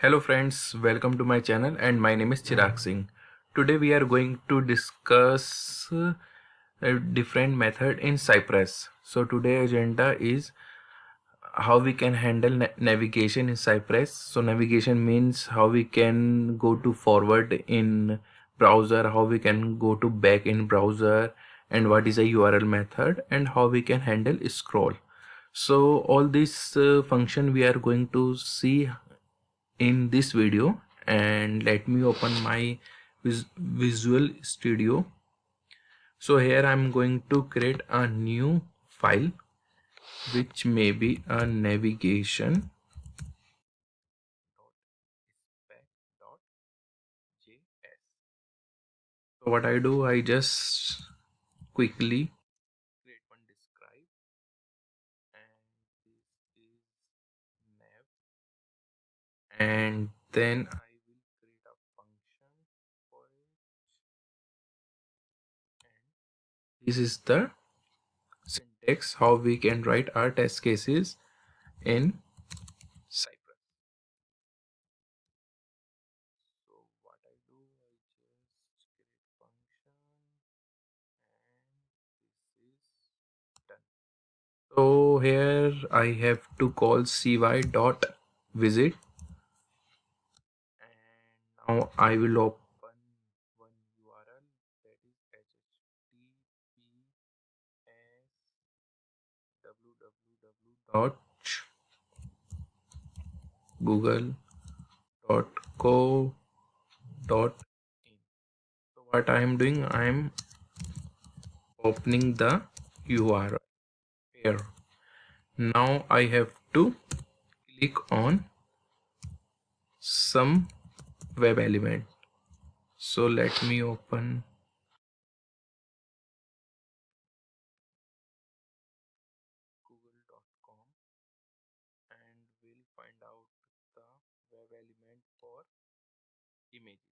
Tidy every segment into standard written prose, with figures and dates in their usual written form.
Hello friends, welcome to my channel and my name is Chirag Singh. Today we are going to discuss a different method in Cypress. So today agenda is how we can handle navigation in Cypress. So navigation means how we can go to forward in browser, how we can go to back in browser, and what is a URL method, and how we can handle scroll. So all this function we are going to see in this video, and let me open my Visual Studio. So here I'm going to create a new file which may be a navigation.spec.js. So what I do, I just quickly create one describe, and this is nav, and then I will create a function for it, and this is the syntax how we can write our test cases in Cypress. So what I do, I just create function, and this is done. So here I have to call cy dot visit, and now I will open one URL, that is https www.google.co.in. So what I am doing, I am opening the URL here. Now I have to click on some web element. So let me open google.com and we'll find out the web element for images.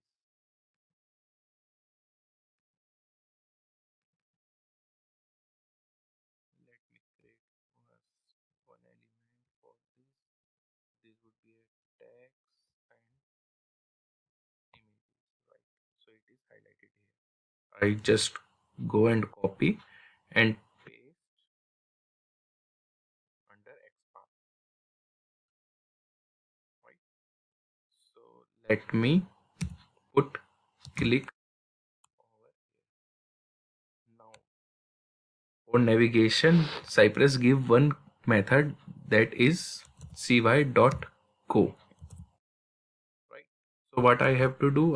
Let me create one element for this. This would be a text and images, right? So it is highlighted here. I just go and copy and paste under XPath, right? So let me put click over here. Now for navigation, Cypress give one method, that is cy.go, right? So what I have to do,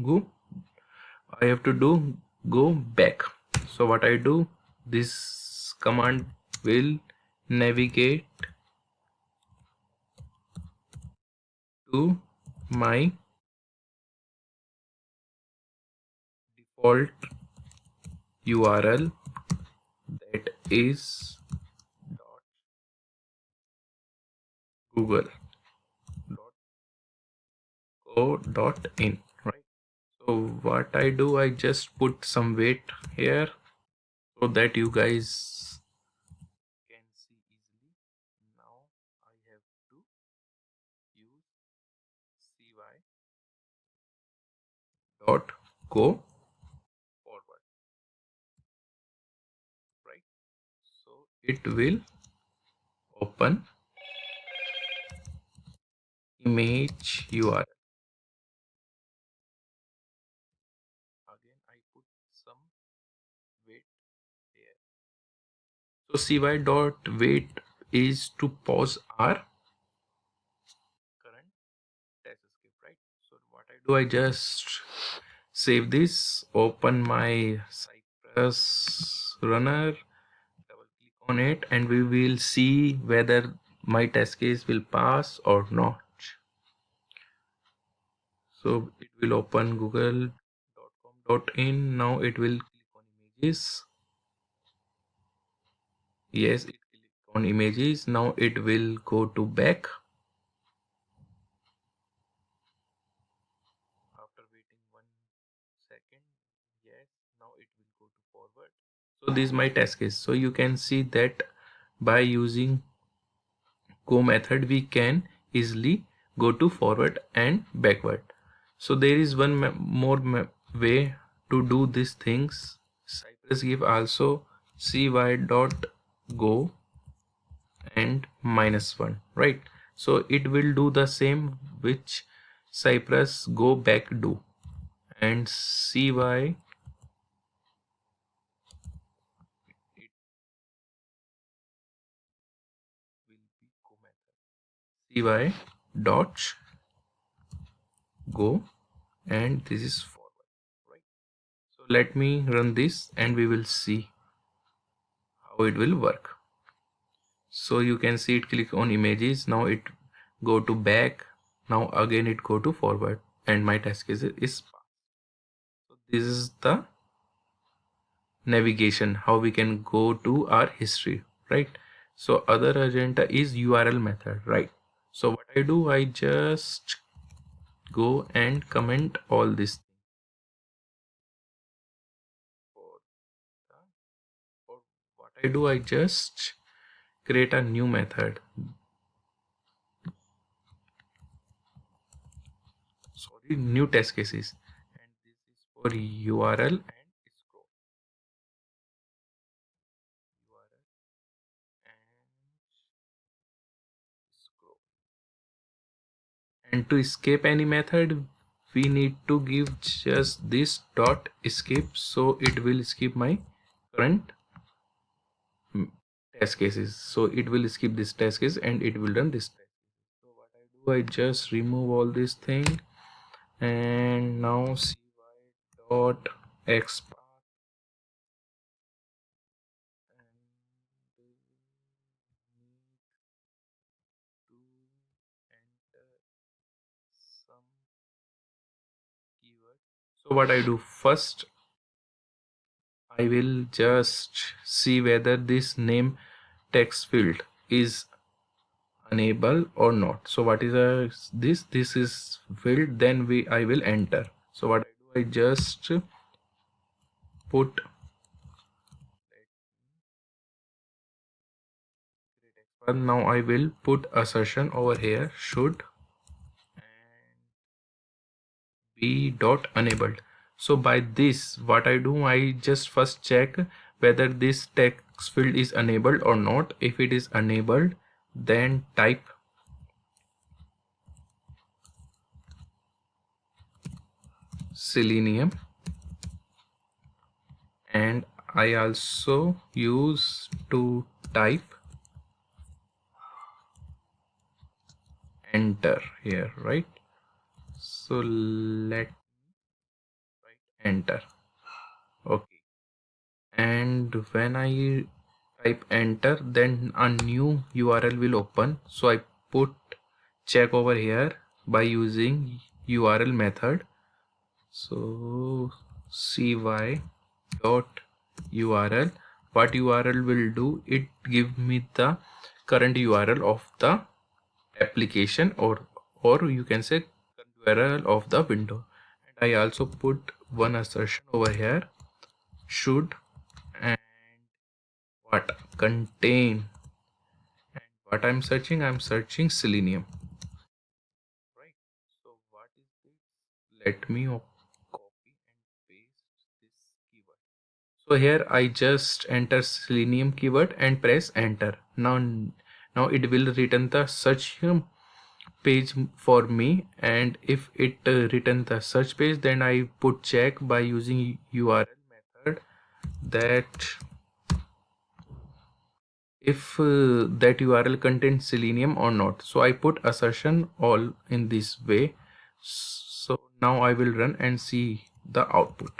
go I have to do go back. So what I do, this command will navigate to my default URL, that is google.co.in, right? So what I do, I just put some weight here so that you guys can see easily. Now I have to use cy.go forward, right? So it will open image URL. Again, I put some weight here. So cy.wait is to pause our current test script, right? So what I do, I just save this, open my Cypress runner, double click on it, and we will see whether my test case will pass or not. So it will open google.com.in. Now it will click on images. Yes, it clicked on images. Now it will go to back. After waiting 1 second, yes, now it will go to forward. So this is my test case. So you can see that by using go method we can easily go to forward and backward. So there is one more way to do these things. Cypress give also cy dot go and -1, right? So it will do the same which Cypress go back do, and cy cy dot go, and this is forward, right? So let me run this and we will see how it will work. So you can see it click on images, now it go to back, now again it go to forward, and my task is so this is the navigation, how we can go to our history, right? So other agenda is URL method, right? So what I do, I just go and comment all this, or what I do, I just create a new method, sorry, new test cases, and this is for URL and scroll, URL and scroll. And to escape any method, we need to give just this dot escape, so it will skip my current test cases. So it will skip this test case and it will run this test. So what I do, I just remove all this thing, and now cy dot xpath, and we need to enter some keyword. So what I do, first I will just see whether this name text field is enable or not. So what is this is field, then I will enter. So what I do, I just put, now I will put assertion over here, should be dot enabled. So by this, what I do, I just first check whether this text field is enabled or not. If it is enabled, then type Selenium, and I also use to type enter here, right? So let write enter, okay. And when I type enter, then a new URL will open. So I put check over here by using URL method. So cy dot URL, what URL will do, it give me the current URL of the application, or you can say URL of the window. And I also put one assertion over here, should and what contain, and what I'm searching Selenium, right? So what is this, let me copy and paste this keyword. So here I just enter Selenium keyword and press enter. Now it will return the search page for me, and if it return the search page, then I put check by using URL method that if that URL contains Selenium or not. So I put assertion all in this way. So now I will run and see the output.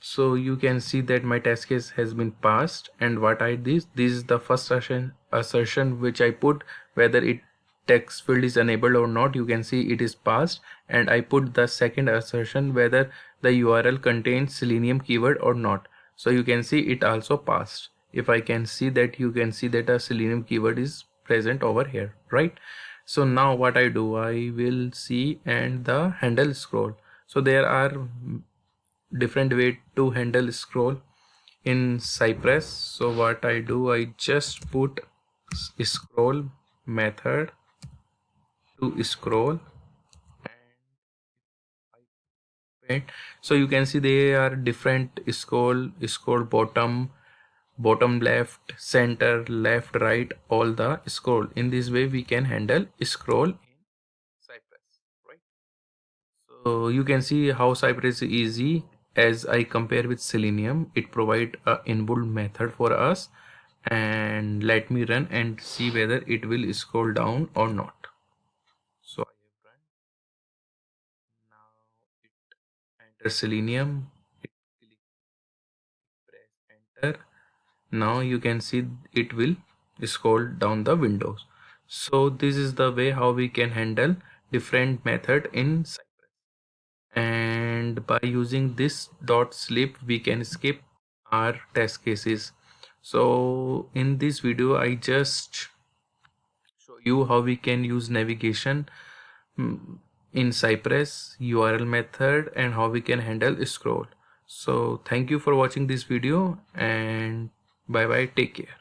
So you can see that my test case has been passed, and what I did, this is the first assertion which I put, whether it text field is enabled or not. You can see it is passed, and I put the second assertion whether the URL contains Selenium keyword or not. So you can see it also passed. If I can see that, you can see that a Selenium keyword is present over here, right? So now what I do, I will see and the handle scroll. So there are different way to handle scroll. in Cypress. So what I do, I just put scroll method to scroll, and so you can see they are different scroll bottom left, center, left, right, all the scroll. In this way we can handle scroll in Cypress, right? So you can see how Cypress is easy as I compare with Selenium. It provide a inbuilt method for us, and let me run and see whether it will scroll down or not. So I have run. Now it enter Selenium, it click, press enter. Now you can see it will scroll down the windows. So this is the way how we can handle different method in Cypress, and by using this dot slip we can skip our test cases. So in this video I just show you how we can use navigation in Cypress, URL method, and how we can handle scroll. So thank you for watching this video, and bye bye, take care.